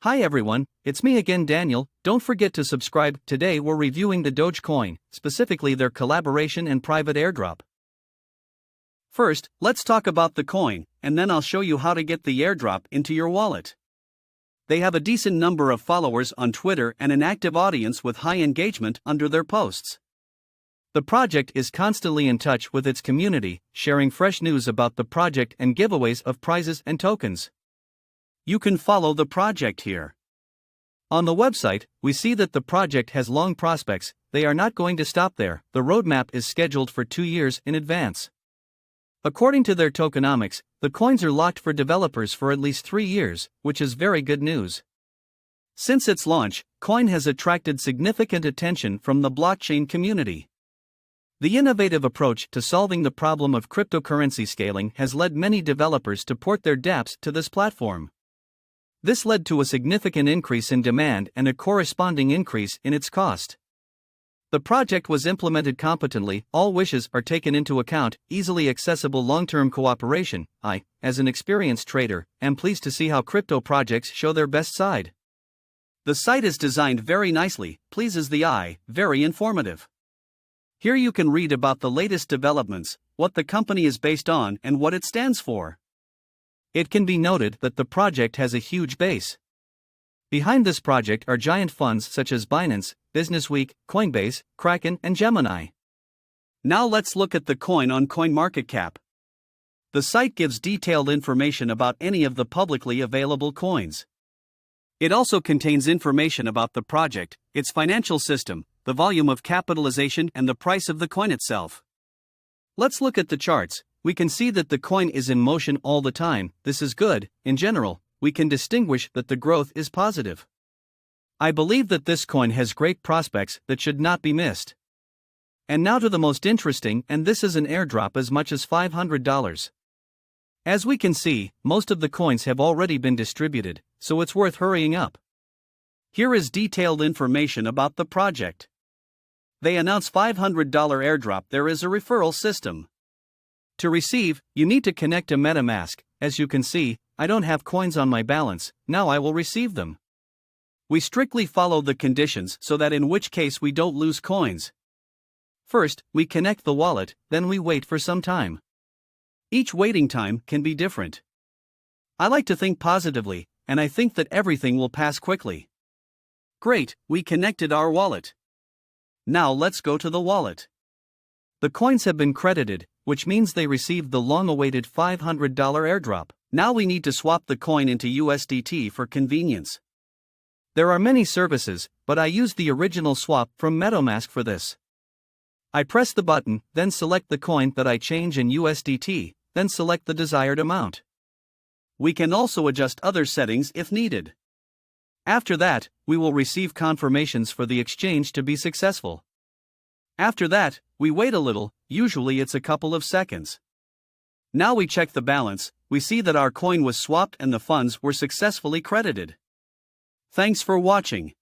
Hi everyone, it's me again Daniel. Don't forget to subscribe. Today we're reviewing the Dogecoin, specifically their collaboration and private airdrop. First, let's talk about the coin, and then I'll show you how to get the airdrop into your wallet. They have a decent number of followers on Twitter and an active audience with high engagement under their posts. The project is constantly in touch with its community, sharing fresh news about the project and giveaways of prizes and tokens. You can follow the project here. On the website, we see that the project has long prospects. They are not going to stop there. The roadmap is scheduled for 2 years in advance. According to their tokenomics, the coins are locked for developers for at least 3 years, which is very good news. Since its launch, Coin has attracted significant attention from the blockchain community. The innovative approach to solving the problem of cryptocurrency scaling has led many developers to port their dApps to this platform. This led to a significant increase in demand and a corresponding increase in its cost. The project was implemented competently, all wishes are taken into account, easily accessible long-term cooperation. I, as an experienced trader, am pleased to see how crypto projects show their best side. The site is designed very nicely, pleases the eye, very informative. Here you can read about the latest developments, what the company is based on, and what it stands for. It can be noted that the project has a huge base. Behind this project are giant funds such as Binance, Businessweek, Coinbase, Kraken, and Gemini. Now let's look at the coin on CoinMarketCap. The site gives detailed information about any of the publicly available coins. It also contains information about the project, its financial system, the volume of capitalization, and the price of the coin itself. Let's look at the charts. We can see that the coin is in motion all the time. This is good. In general, we can distinguish that the growth is positive. I believe that this coin has great prospects that should not be missed. And now to the most interesting, and this is an airdrop as much as $500. As we can see, most of the coins have already been distributed, so it's worth hurrying up. Here is detailed information about the project. They announce $500 airdrop. There is a referral system. To receive, you need to connect to MetaMask. As you can see, I don't have coins on my balance. Now I will receive them. We strictly follow the conditions so that in which case we don't lose coins. First, we connect the wallet, then we wait for some time. Each waiting time can be different. I like to think positively, and I think that everything will pass quickly. Great, we connected our wallet. Now let's go to the wallet. The coins have been credited, which means they received the long-awaited $500 airdrop. Now we need to swap the coin into USDT for convenience. There are many services, but I used the original swap from MetaMask for this. I press the button, then select the coin that I change in USDT, then select the desired amount. We can also adjust other settings if needed. After that, we will receive confirmations for the exchange to be successful. After that, we wait a little, usually it's a couple of seconds. Now we check the balance. We see that our coin was swapped and the funds were successfully credited. Thanks for watching.